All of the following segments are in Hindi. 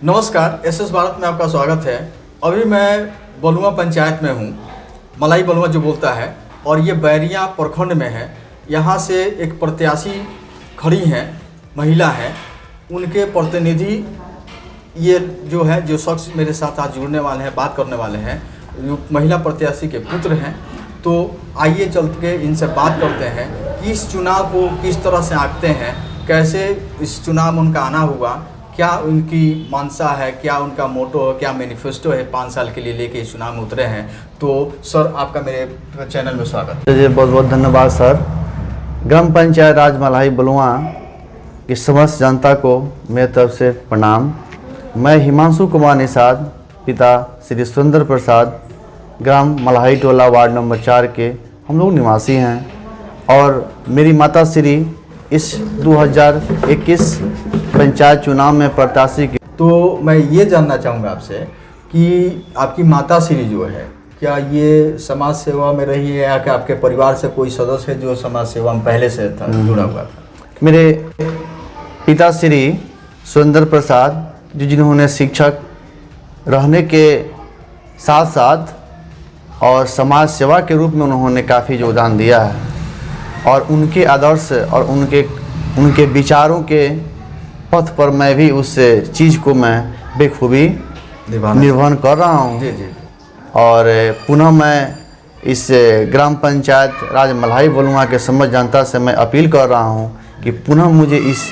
नमस्कार, एसएस भारत में आपका स्वागत है। अभी मैं बलुआ पंचायत में हूँ, मलाई बलुआ जो बोलता है, और ये बैरिया प्रखंड में है। यहाँ से एक प्रत्याशी खड़ी हैं, महिला हैं, उनके प्रतिनिधि ये जो है, जो शख्स मेरे साथ आज जुड़ने वाले हैं, बात करने वाले हैं, जो महिला प्रत्याशी के पुत्र हैं। तो आइए चल के इनसे बात करते हैं कि इस चुनाव को किस तरह से आंकते हैं, कैसे इस चुनाव में उनका आना हुआ, क्या उनकी मानसा है, क्या उनका मोटो है, क्या मैनिफेस्टो है 5 साल के लिए लेके इस चुनाव में उतरे हैं। तो सर, आपका मेरे चैनल में स्वागत है। जी, बहुत बहुत धन्यवाद सर। ग्राम पंचायत राज मलाई बलुआ की समस्त जनता को मेरी तरफ से प्रणाम। मैं हिमांशु कुमार निषाद, पिता श्री सुरेंद्र प्रसाद, ग्राम मल्हाई टोला वार्ड नंबर 4 के हम लोग निवासी हैं, और मेरी माता श्री इस 2021 पंचायत चुनाव में प्रत्याशी की। तो मैं ये जानना चाहूँगा आपसे कि आपकी माता श्री जो है, क्या ये समाज सेवा में रही है, या कि आपके परिवार से कोई सदस्य है जो समाज सेवा में पहले से था, जुड़ा हुआ था? मेरे पिता श्री सुरेंद्र प्रसाद जी, जिन्होंने शिक्षक रहने के साथ साथ और समाज सेवा के रूप में उन्होंने काफ़ी योगदान दिया है, और उनके आदर्श और उनके विचारों के पथ पर मैं भी उस चीज़ को मैं बेखूबी निर्वहन कर रहा हूँ। जी जी। और पुनः मैं इस ग्राम पंचायत राज मलाई बलुआ के समस्त जनता से मैं अपील कर रहा हूँ कि पुनः मुझे इस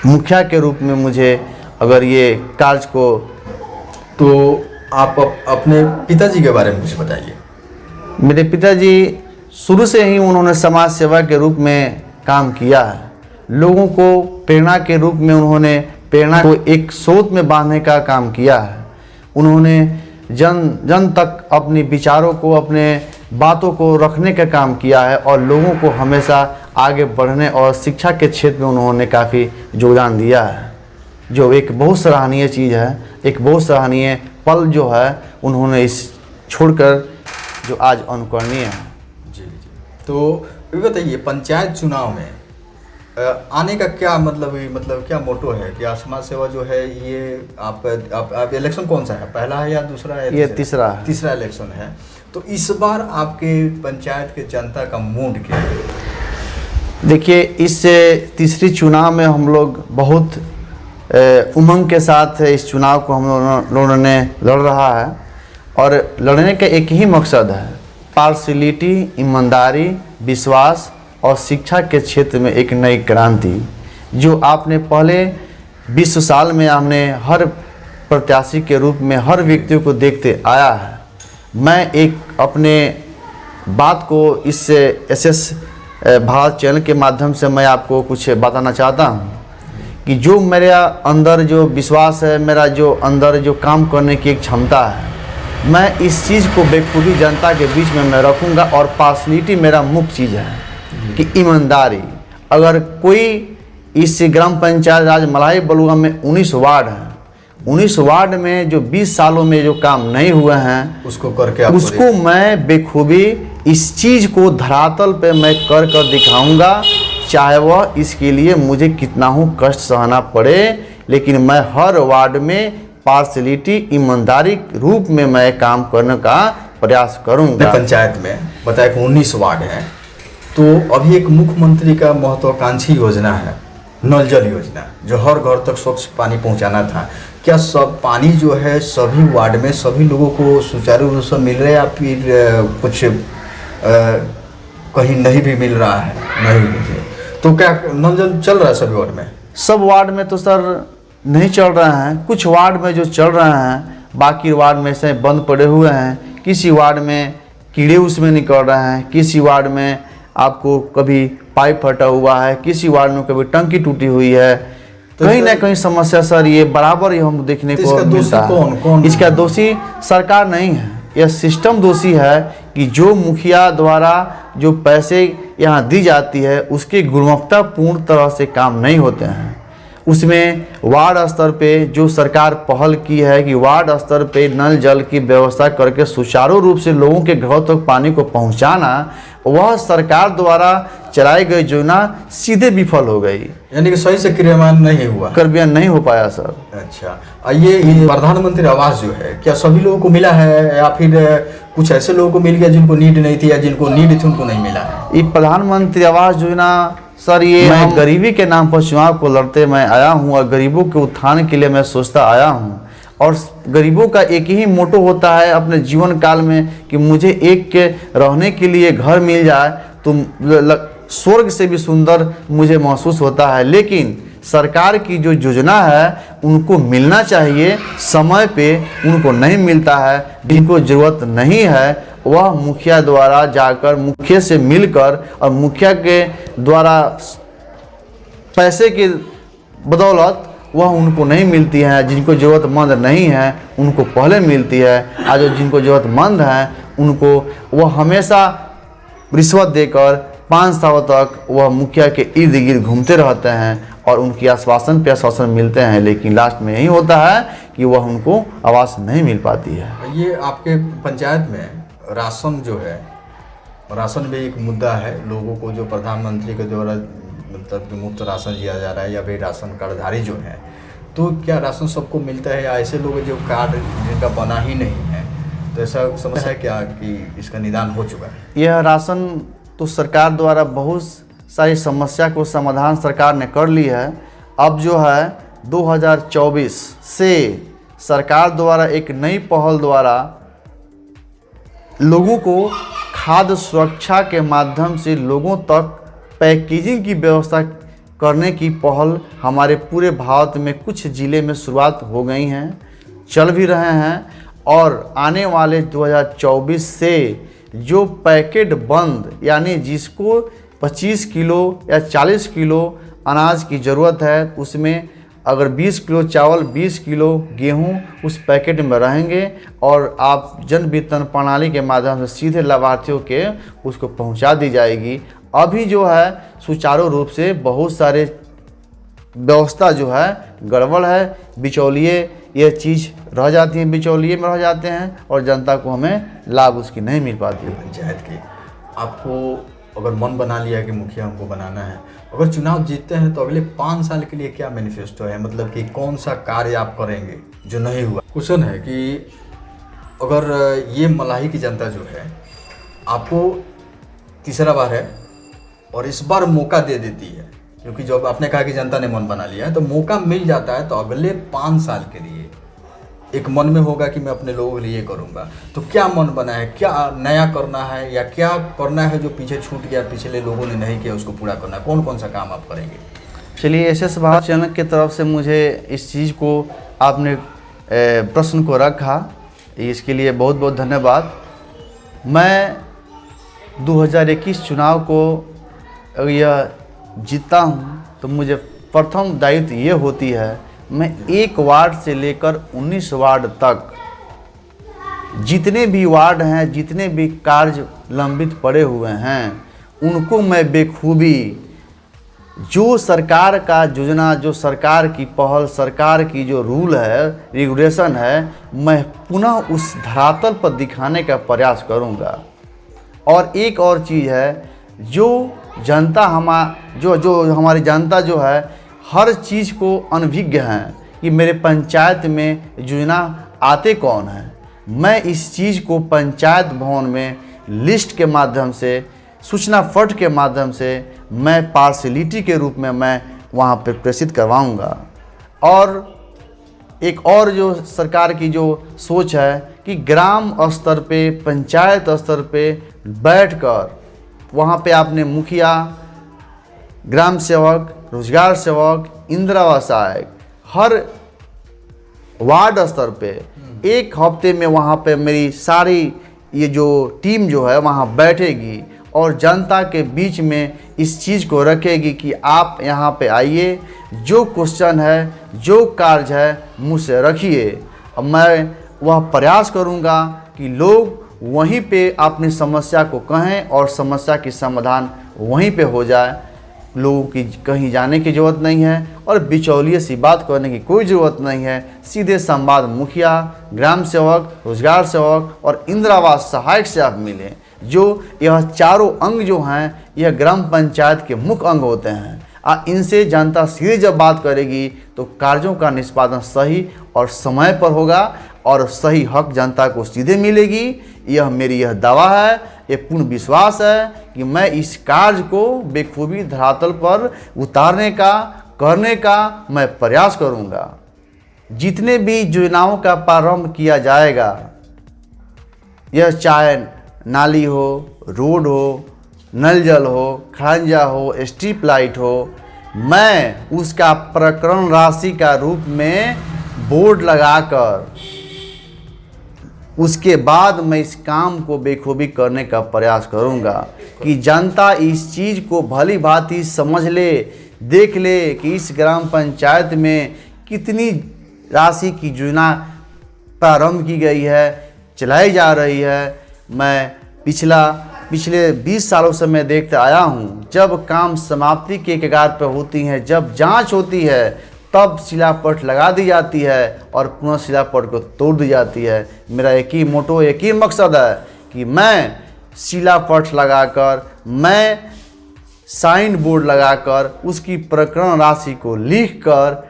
मुखिया के रूप में मुझे अगर ये कार्य को। तो आप अपने पिताजी के बारे में कुछ बताइए। मेरे पिताजी शुरू से ही उन्होंने समाज सेवा के रूप में काम किया है। लोगों को प्रेरणा के रूप में उन्होंने प्रेरणा को एक स्रोत में बांधने का काम किया है। उन्होंने जन तक अपने विचारों को, अपने बातों को रखने का काम किया है, और लोगों को हमेशा आगे बढ़ने और शिक्षा के क्षेत्र में उन्होंने काफ़ी योगदान दिया है, जो एक बहुत सराहनीय चीज़ है। एक बहुत सराहनीय पल जो है उन्होंने इस छोड़कर, जो आज अनुकरणीय है। जी जी। तो ये बताइए, पंचायत चुनाव में आने का क्या मतलब क्या मोटो है? क्या समाज सेवा जो है ये आप इलेक्शन कौन सा है, पहला है या दूसरा है? ये तीसरा है। तीसरा इलेक्शन है। तो इस बार आपके पंचायत के जनता का मूड क्या है? देखिए, इस तीसरी चुनाव में हम लोग बहुत उमंग के साथ इस चुनाव को हम लोगों ने लड़ रहा है, और लड़ने का एक ही मकसद है, पार्शियलिटी, ईमानदारी, विश्वास और शिक्षा के क्षेत्र में एक नई क्रांति। जो आपने पहले 20 साल में हमने हर प्रत्याशी के रूप में हर व्यक्ति को देखते आया है। मैं एक अपने बात को इस एसएस भारत चैनल के माध्यम से मैं आपको कुछ बताना चाहता हूँ कि जो मेरे अंदर जो विश्वास है, मेरा जो अंदर जो काम करने की एक क्षमता है, मैं इस चीज़ को बेखूबी जनता के बीच में मैं रखूँगा। और पार्शियलिटी मेरा मुख्य चीज़ है कि ईमानदारी। अगर कोई इस ग्राम पंचायत राज मलाई बलुआ में 19 वार्ड हैं, 19 वार्ड में जो 20 सालों में जो काम नहीं हुए हैं, उसको मैं बेखूबी इस चीज़ को धरातल पे मैं कर दिखाऊंगा, चाहे वह इसके लिए मुझे कितना हो कष्ट सहना पड़े। लेकिन मैं हर वार्ड में पार्शियलिटी, ईमानदारी रूप में मैं काम करने का प्रयास करूंगा। पंचायत में बताया कि 19 वार्ड हैं, तो अभी एक मुख्यमंत्री का महत्वाकांक्षी योजना है, नल जल योजना, जो हर घर तक स्वच्छ पानी पहुंचाना था। क्या सब पानी जो है सभी वार्ड में सभी लोगों को सुचारू रूप से मिल रहा है, या फिर कुछ कहीं नहीं भी मिल रहा है? नहीं मिले तो क्या नल जल चल रहा है सभी वार्ड में? सब वार्ड में तो सर नहीं चल रहे हैं, कुछ वार्ड में जो चल रहे हैं, बाकी वार्ड में से बंद पड़े हुए हैं। किसी वार्ड में कीड़े उसमें निकल रहे हैं, किसी वार्ड में आपको कभी पाइप फटा हुआ है, किसी वार्ड में कभी टंकी टूटी हुई है। तो कहीं ना कहीं समस्या सर ये बराबर ही हम देखने को मिलता है। इसका दोषी सरकार नहीं है, यह सिस्टम दोषी है कि जो मुखिया द्वारा जो पैसे यहाँ दी जाती है उसकी गुणवत्तापूर्ण तरह से काम नहीं होते हैं। उसमें वार्ड स्तर पे जो सरकार पहल की है कि वार्ड स्तर पे नल जल की व्यवस्था करके सुचारू रूप से लोगों के घरों तक पानी को पहुंचाना, वह सरकार द्वारा चलाई गई योजना सीधे विफल हो गई, यानी कि सही से क्रियान्वयन नहीं हुआ, क्रियान्वयन नहीं हो पाया सर। अच्छा, ये प्रधानमंत्री आवास जो है क्या सभी लोगों को मिला है या फिर कुछ ऐसे लोगों को मिल गया जिनको नीड नहीं थी या जिनको नीड थी उनको नहीं मिला है? ये प्रधानमंत्री आवास योजना सर, ये मैं गरीबी के नाम पर चुनाव को लड़ते मैं आया हूँ और गरीबों के उत्थान के लिए मैं सोचता आया हूँ। और गरीबों का एक ही मोटो होता है अपने जीवन काल में कि मुझे एक के रहने के लिए घर मिल जाए तो स्वर्ग से भी सुंदर मुझे महसूस होता है। लेकिन सरकार की जो योजना है उनको मिलना चाहिए, समय पे उनको नहीं मिलता है। जिनको ज़रूरत नहीं है वह मुखिया द्वारा जाकर मुखिया से मिलकर और मुखिया के द्वारा पैसे की बदौलत वह उनको नहीं मिलती है। जिनको ज़रूरतमंद नहीं है उनको पहले मिलती है, आज जिनको ज़रूरतमंद है उनको वह हमेशा रिश्वत देकर 5 सालों तक वह मुखिया के इर्द गिर्द घूमते रहते हैं और उनकी आश्वासन पे आश्वासन मिलते हैं, लेकिन लास्ट में यही होता है कि वह उनको आवास नहीं मिल पाती है। ये आपके पंचायत में राशन जो है, राशन भी एक मुद्दा है। लोगों को जो प्रधानमंत्री के द्वारा मतलब मुफ्त राशन दिया जा रहा है या फिर राशन कार्डधारी जो है, तो क्या राशन सबको मिलता है या ऐसे लोग जो कार्ड जिनका बना ही नहीं है, तो ऐसा समस्या है क्या कि इसका निदान हो चुका है? यह राशन तो सरकार द्वारा बहुत सारी समस्या को समाधान सरकार ने कर ली है। अब जो है 2024 से सरकार द्वारा एक नई पहल द्वारा लोगों को खाद्य सुरक्षा के माध्यम से लोगों तक पैकेजिंग की व्यवस्था करने की पहल हमारे पूरे भारत में कुछ ज़िले में शुरुआत हो गई हैं, चल भी रहे हैं। और आने वाले 2024 से जो पैकेट बंद यानी जिसको 25 किलो या 40 किलो अनाज की ज़रूरत है उसमें अगर 20 किलो चावल 20 किलो गेहूं उस पैकेट में रहेंगे और आप जन वितरण प्रणाली के माध्यम से सीधे लाभार्थियों के उसको पहुंचा दी जाएगी। अभी जो है सुचारू रूप से बहुत सारे व्यवस्था जो है गड़बड़ है, बिचौलिए ये चीज़ रह जाती है, बिचौलिए में रह जाते हैं और जनता को हमें लाभ उसकी नहीं मिल पाती है। पंचायत की आपको अगर मन बना लिया कि मुखिया हमको बनाना है, अगर चुनाव जीतते हैं तो अगले 5 साल के लिए क्या मैनिफेस्टो है, मतलब कि कौन सा कार्य आप करेंगे जो नहीं हुआ? क्वेश्चन है कि अगर ये मलाही की जनता जो है आपको तीसरा बार है और इस बार मौका दे देती है, क्योंकि जब आपने कहा कि जनता ने मन बना लिया है तो मौका मिल जाता है, तो अगले 5 साल के लिए एक मन में होगा कि मैं अपने लोगों के लिए करूंगा, तो क्या मन बना है, क्या नया करना है या क्या करना है जो पीछे छूट गया, पिछले लोगों ने नहीं किया उसको पूरा करना है? कौन कौन सा काम आप करेंगे? चलिए, एसएस भारत चैनल की तरफ से मुझे इस चीज़ को आपने प्रश्न को रखा, इसके लिए बहुत बहुत धन्यवाद। मैं 2021 चुनाव को अगर यह जीता हूँ तो मुझे प्रथम दायित्व ये होती है, मैं 1 वार्ड से लेकर 19 वार्ड तक जितने भी वार्ड हैं, जितने भी कार्य लंबित पड़े हुए हैं, उनको मैं बेखूबी जो सरकार का योजना, जो सरकार की पहल, सरकार की जो रूल है, रेगुलेशन है, मैं पुनः उस धरातल पर दिखाने का प्रयास करूंगा। और एक और चीज़ है, जो जनता हमारी जनता जो है हर चीज़ को अनभिज्ञ हैं कि मेरे पंचायत में योजना आते कौन हैं। मैं इस चीज़ को पंचायत भवन में लिस्ट के माध्यम से, सूचना पट के माध्यम से मैं पार्शलिटी के रूप में मैं वहाँ पर प्रेषित करवाऊँगा। और एक और जो सरकार की जो सोच है कि ग्राम स्तर पे, पंचायत स्तर पे बैठकर वहाँ पे आपने मुखिया, ग्राम सेवक, रोजगार सेवक, इंदिरा आवास सहायक हर वार्ड स्तर पे 1 हफ्ते में वहाँ पे मेरी सारी ये जो टीम जो है वहाँ बैठेगी और जनता के बीच में इस चीज़ को रखेगी कि आप यहाँ पे आइए, जो क्वेश्चन है, जो कार्य है मुझसे रखिए। और मैं वह प्रयास करूँगा कि लोग वहीं पे अपनी समस्या को कहें और समस्या की समाधान वहीं पे हो जाए। लोगों की कहीं जाने की ज़रूरत नहीं है और बिचौलिए सी बात करने की कोई ज़रूरत नहीं है। सीधे संवाद मुखिया, ग्राम सेवक, रोजगार सेवक और इंदिरा आवास सहायक से आप मिलें। जो यह चारों अंग जो हैं यह ग्राम पंचायत के मुख्य अंग होते हैं। इनसे जनता सीधे जब बात करेगी तो कार्यों का निष्पादन सही और समय पर होगा और सही हक जनता को सीधे मिलेगी। यह मेरी यह दावा है, ये पूर्ण विश्वास है कि मैं इस कार्य को बेखूबी धरातल पर उतारने का करने का मैं प्रयास करूंगा। जितने भी योजनाओं का प्रारंभ किया जाएगा, यह चाहे नाली हो, रोड हो, नल जल हो, खंजा हो, स्ट्रीट लाइट हो, मैं उसका प्रकरण राशि का रूप में बोर्ड लगाकर उसके बाद मैं इस काम को बेखूबी करने का प्रयास करूंगा कि जनता इस चीज़ को भली भांति समझ ले, देख ले कि इस ग्राम पंचायत में कितनी राशि की योजना प्रारंभ की गई है, चलाई जा रही है। मैं पिछले 20 सालों से मैं देखते आया हूँ, जब काम समाप्ति के कगार पर होती हैं, जब जांच होती है, तब शिलापट लगा दी जाती है और पुनः शिलापट को तोड़ दी जाती है। मेरा एक ही मोटो, एक ही मकसद है कि मैं शिलापट लगाकर, मैं साइन बोर्ड लगाकर उसकी प्रकरण राशि को लिखकर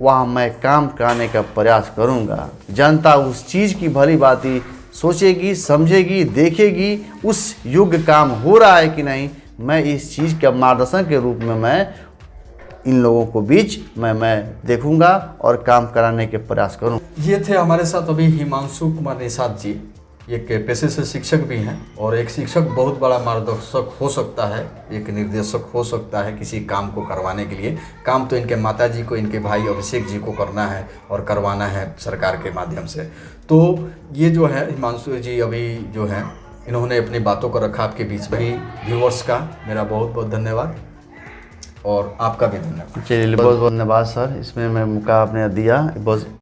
वहाँ मैं काम कराने का प्रयास करूँगा। जनता उस चीज़ की भली भांति सोचेगी, समझेगी, देखेगी उस योग्य काम हो रहा है कि नहीं। मैं इस चीज़ के मार्गदर्शन के रूप में मैं इन लोगों को बीच मैं देखूंगा और काम कराने के प्रयास करूँ। ये थे हमारे साथ अभी हिमांशु कुमार निषाद जी, एक पेशे से शिक्षक भी हैं और एक शिक्षक बहुत बड़ा मार्गदर्शक हो सकता है, एक निर्देशक हो सकता है किसी काम को करवाने के लिए। काम तो इनके माता जी को, इनके भाई अभिषेक जी को करना है और करवाना है सरकार के माध्यम से। तो ये जो है हिमांशु जी अभी जो है इन्होंने अपनी बातों को रखा आपके बीच में। व्यूअर्स का मेरा बहुत बहुत धन्यवाद और आपका भी धन्यवाद। चलिए, बहुत बहुत धन्यवाद सर, इसमें मैं मौका आपने दिया। बहुत